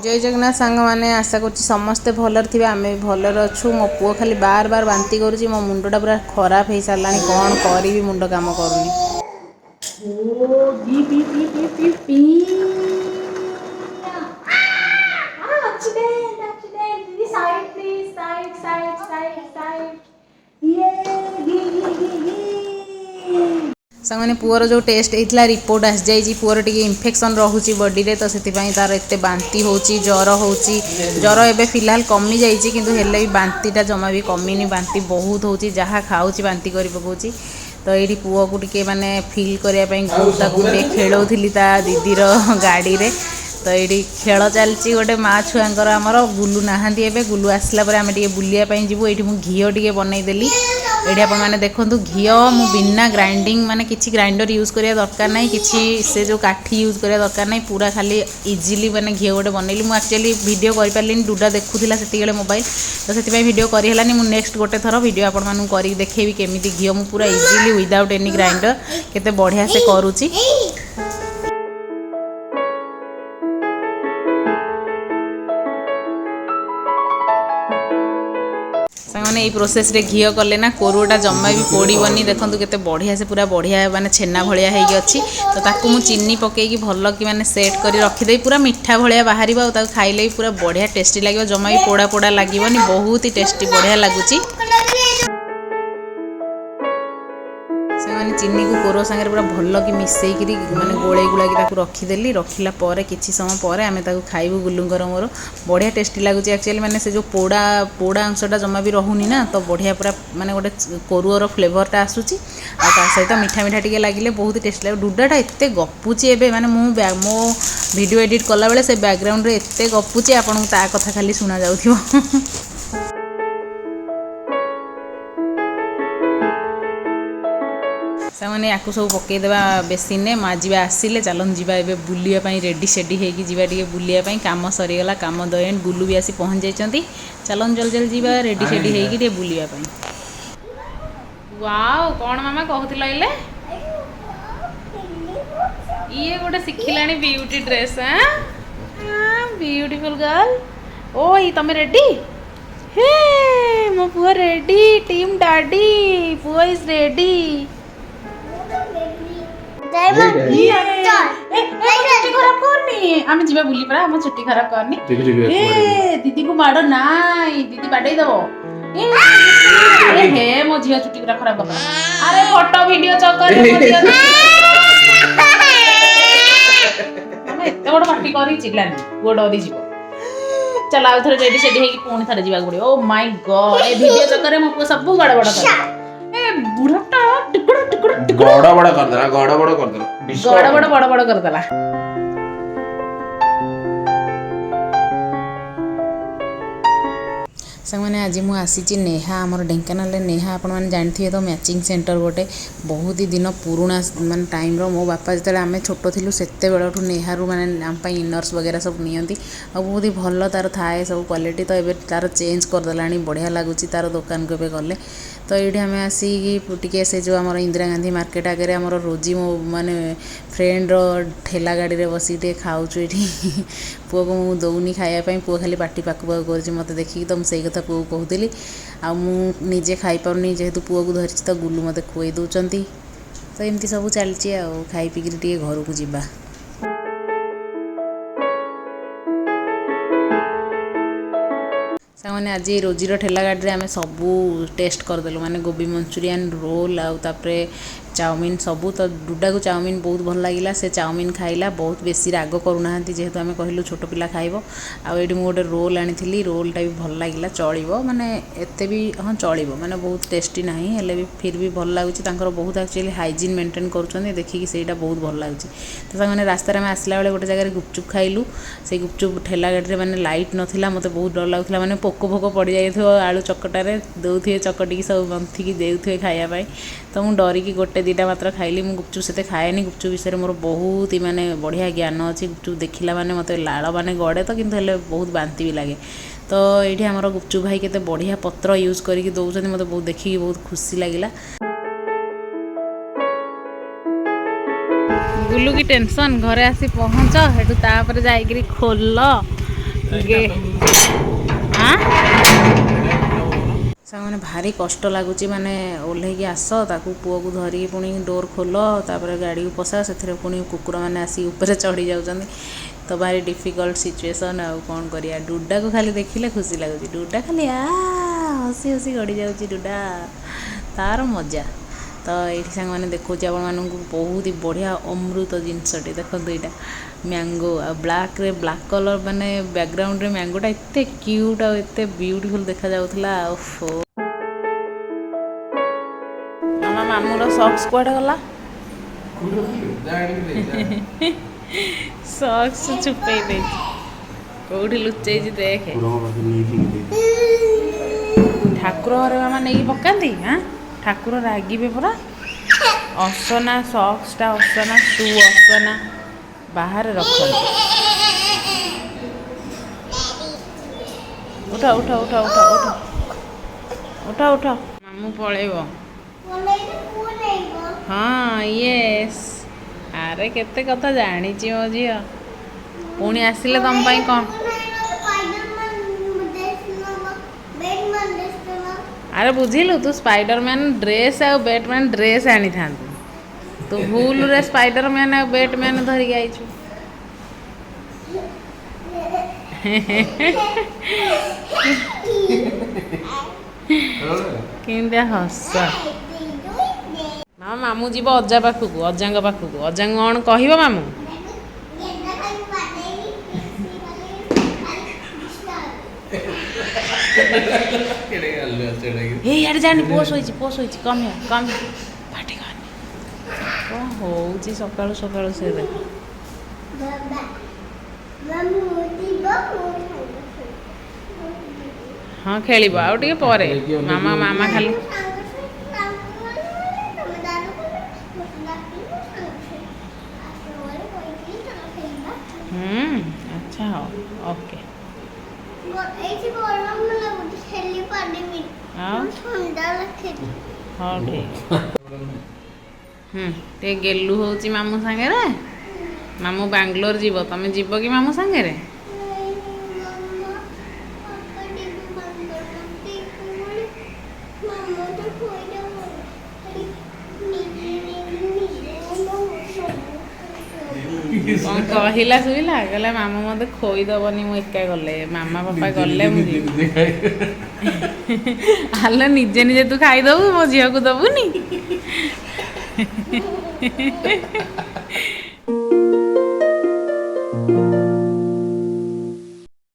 जय जगन्नाथ सांग मैंने आशा कर समस्ते भलर थे आम भी भलर अच्छु मो पुओ खाली बार बार बांती करुच्ची मो मुंडा पूरा खराब हो सारा कौन करी मुंड काम करूनी सामने पुअर जो टेस्ट होता रिपोर्ट आसी जाइए पुअर टी इन्फेक्शन रोचे बॉडी रे तो से तार एत बांती हो ज्वर हो ज्वर एवं फिलहाल कमी जाइए किंतु हेल्ले भी बांतीटा जमा भी कमिनी बांती बहुत हो जहाँ खाऊँ बांती कर पकाउची तो ये पुओ को टे माने फिल करने खेलौली ता दीदीर गाड़ी रे तो ये खेल चलती गोटे माँ छुआर आमर गुलू नहांती एवं गुलू आसला आम बुलायापी जीवु ये घी टे बनईदेली ये आपने देखो घी मु बिना ग्राइंडिंग माने किसी ग्राइंडर यूज करिया दरकार नहीं किसी से जो काठी यूज करिया दरकार नहीं पूरा खाली इजिली माने घी गोटे बनैली मु एक्चुअली वीडियो कर पारिलिनी डुडा देखुला से मोबाइल तो से वीडियो करहलानी मु नेक्स्ट गोटे थर वीडियो आपण मानू कर देखेबी केमिति घी मु पूरा इजिली विदाउट एनी ग्राइंडर केते बढ़िया से करूची मैंने ये प्रोसेस रे घी कले ना कोरुटा जमा भी पोड़बनी देखो केते बढ़िया से पूरा बढ़िया माने छेना भलिया है अच्छी तो ताकू मु चीनी पकईकी भल कि माने सेट कर रखीदे पूरा मिठा भलिया बाहर और खाइले भी पूरा बढ़िया टेस्टी लगे जमा भी पोड़ा पोड़ा लगे बहुत ही टेस्टी बढ़िया लगुच चीनी को कोरो सांगे पूरा भल कि मिसेकरी माने गोले गुला रखीदेली रखिला किसी समय पर आम खाइबू गुलूंगर मोर बढ़िया टेस्टी लगुच एक्चुअली माने से जो पोड़ा पोड़ा अंशटा जमा भी रहूनी ना तो बढ़िया पूरा माने गोटे कोरुअर फ्लेवरटा आसूची आ सहित मीठा मीठा टे लगे बहुत ही टेस्टी लगे डुडाटा एत गपुची एबे माने मो वीडियो एडिट कला बेले से बैकग्राउंड रे एत गपुची आपन ता कथा खाली सुना जाउथिबो से या सब पकईदेवा बेसिन में माजिबा आसिले चलन जीवा ए बुलापी रेडी सेडी होगी जीवा टे बुलापी कम सरीगला कम दयन गुलू भी आसी पहुँच जाइए चलन जल जल जीवा रेडी सेडी होगी बुलापी वाओ कौन मामा कहूल ये गोटे शिखिला ब्यूटी ड्रेस ब्यूटीफुल गर्ल ओ ये तुम रेडी हे मो पुआ रेडी टीम डाडी पुआ इज रेडी आम जीवा बुली परा आम छुट्टी खराब करनी दीदी को माड़ ना दीदी बाडे दबो अरे हे मो झिया छुट्टी खराब कर अरे फोटो वीडियो चक्कर एत बड़ पार्टी कर चिल्लानी गोड़ डरी जीव चल आउ थे रेडी सेडी होगी पुणी थे जावाक पड़ो oh my God A video चक्कर में मो सब गड़ बड़ कर ए बुढ़ाटा टिकड़ टिकड़ गड़ बड़ कर देला गड़ बड़ कर देला गड़ बड़ बड़ कर देला सामने आज मुझे आसी नेहा आमर ढेंकानाल नेहा आपण मैंने जानते तो मैचिंग सेंटर गोटे बहुत ही दिन पुराणा मान टाइम मो बापा जो आम छोट थी से नेहरू मैंने आम इनर्स वगैरह सब नियंती और बहुत ही भल तार थाए सब क्वालिटी तो ये तार चेंज करदेला बढ़िया लगुच तार दुकान को गले तो ये आम आसिकी टी से जो आम इंदिरा गांधी मार्केट आगे आम रोजी मो माने फ्रेंड ठेला गाड़ी में बस खाऊँ ये पुओ को मुझे दौनी खायापी पुओ खाली पाटी पाक पाक कर मत देखिकी तो मुझे कथा पुओ को कहूली आजे खाईपारनी जेहेतु पुओ को धरी तो गुलू मत खुई दौरान तो एमती सब चलती खाई पीक टे घर को जीवा सामने आज रोजीर ठेला गाड़ी में आम सबू टेस्ट करदेलु माने गोभी मंचूरियन रोल आउे चाउमिन सबू तो डुडा को चाउमिन बहुत भल लगे से चाउमिन खाइला बहुत बेसी राग करूना जेहेतु आम कहलु छोट पिला खाइब आउ गोटे रोल आनी रोलटा भी भल लगे चलो माने एते भी हाँ चलो माने बहुत टेस्टी ना हेल्ले भी फिर भी भल लगुच बहुत एक्चुअली हाइजीन मेंटेन करुँच देखिए ସେଇଟା बहुत भल लगुच तो मैंने रास्तार में आसला बेले गोटे जगह गुपचुप खाइलु से गुपचुप ठेला गाड़ी में लाइट नाला मत बहुत डर लगुला मैंने पोक फोक पड़ जाइए आलू चकटारे दौथे चकटिकी सब मंथिकी देउथे खायापाई तो मुझे डरिकी गोटे दीटा मात्र खाइली मुझे गुपचुप से खाएनी गुपचुप विषय मोर बहुत ही माने बढ़िया ज्ञान अच्छी गुपचुप देखला माने मत लाड़ माने गड़े तो किंतु हेल्ले बहुत बांती भी लगे तो ये आमर गुपचुप भाई केते बढ़िया पत्र यूज करके दौरान मत बहुत देखिकी बहुत खुशी लगिला ଗୁଲୁ କି ଟେନସନ୍ ଘରେ ଆସି ପହଞ୍ଚ ସେଠୁ ତାପରେ ଯାଇକିରି ଖୋଲ ସାଙ୍ଗମାନେ ଭାରି କଷ୍ଟ ଲାଗୁଛି ମାନେ ଓହ୍ଲେଇକି ଆସ ତାକୁ ପୁଅକୁ ଧରିକି ପୁଣି ଡୋର୍ ଖୋଲ ତାପରେ ଗାଡ଼ିକୁ ପଶାଅ ସେଥିରେ ପୁଣି କୁକୁରମାନେ ଆସିକି ଉପରେ ଚଢ଼ି ଯାଉଛନ୍ତି ତ ଭାରି ଡିଫିକଲ୍ଟ ସିଚୁଏସନ୍ ଆଉ କ'ଣ କରିବା ଡୁଡାକୁ ଖାଲି ଦେଖିଲେ ଖୁସି ଲାଗୁଛି ଡୁଡା ଖାଲି ହସି ହସି ଗଡ଼ି ଯାଉଛି ଡୁଡା ତାର ମଜା ତ ଏଇଠି ସାଙ୍ଗମାନେ ଦେଖାଉଛି ଆପଣମାନଙ୍କୁ ବହୁତ ହି ବଢ଼ିଆ ଅମୃତ ଜିନିଷଟେ ଦେଖନ୍ତୁ ଏଇଟା ମ୍ୟାଙ୍ଗୋ ଆଉ ବ୍ଲାକ୍ରେ ବ୍ଲାକ୍ କଲର୍ ମାନେ ବ୍ୟାକ୍ଗ୍ରାଉଣ୍ଡରେ ମ୍ୟାଙ୍ଗୋଟା ଏତେ କ୍ୟୁଟ୍ ଆଉ ଏତେ ବିୟୁଟିଫୁଲ୍ ଦେଖାଯାଉଥିଲା ଆଉ ମାମା ମାମୁର ସକ୍ସ କୁଆଡ଼େ ଗଲା ସକ୍ସ ଚୁପେଇ ଦେଇଛି କୋଉଠି ଲୁଚେଇଛି ଦେଖେ ଠାକୁର ଘରେ ମାମା ନେଇକି ପକାନ୍ତି ଠାକୁର ରାଗିବେ ପରା ଅସନା ସକ୍ସଟା ଅସନା ସୁ ଅସନା ବାହାରେ ରଖନ୍ତି ଉଠ ଉଠ ଉଠ ଉଠ ଉଠ ଉଠ ଉଠ ମାମୁଁ ପଳେଇବ ହଁ ୟେସ୍ ଆରେ କେତେ କଥା ଜାଣିଛି ମୋ ଝିଅ ପୁଣି ଆସିଲେ ତମ ପାଇଁ କ'ଣ ଆରେ ବୁଝିଲୁ ତୁ ସ୍ପାଇଡରମ୍ୟାନ୍ ଡ୍ରେସ୍ ଆଉ ବ୍ୟାଟମ୍ୟାନ୍ ଡ୍ରେସ୍ ଆଣିଥାନ୍ତୁ ତୁ ଭୁଲରେ ସ୍ପାଇଡରମ୍ୟାନ୍ ଆଉ ବ୍ୟାଟମ୍ୟାନ୍ ଧରିକି ଆଇଛୁ କେମିତିଆ ହସ ମାମା ମାମୁଁ ଯିବ ଅଜା ପାଖକୁ ଅଜାଙ୍କ ପାଖକୁ ଅଜାଙ୍କୁ କ'ଣ କହିବ ମାମୁଁ ଇଆଡ଼େ ଜାଣି ପୁଅ ଶୋଇଛି କମିଆ ପାଟି କରନି କ'ଣ ହଉଛି ସକାଳୁ ସକାଳୁ ସେ ଦେଖ ହଁ ଖେଳିବ ଆଉ ଟିକେ ପରେ ମାମା ଖାଲି ଆଚ୍ଛା ହଉ ଓକେ ହଉ ଠିକ୍ ଟିକେ ଗେଲୁ ହେଉଛି ମାମୁଁ ସାଙ୍ଗରେ ମାମୁଁ ବାଙ୍ଗଲୋର ଯିବ ତମେ ଯିବ କି ମାମୁଁ ସାଙ୍ଗରେ କ'ଣ କହିଲା ଶୁଭିଲା କହିଲା ମାମୁଁ ମୋତେ ଖୋଇଦେବନି ମୁଁ ଏକା ଗଲେ ମାମା ବାପା ଗଲେ ମୁଁ ଯିବି ଆଲୋ ନିଜେ ନିଜେ ତୁ ଖାଇଦେବୁ ମୋ ଝିଅକୁ ଦେବୁନି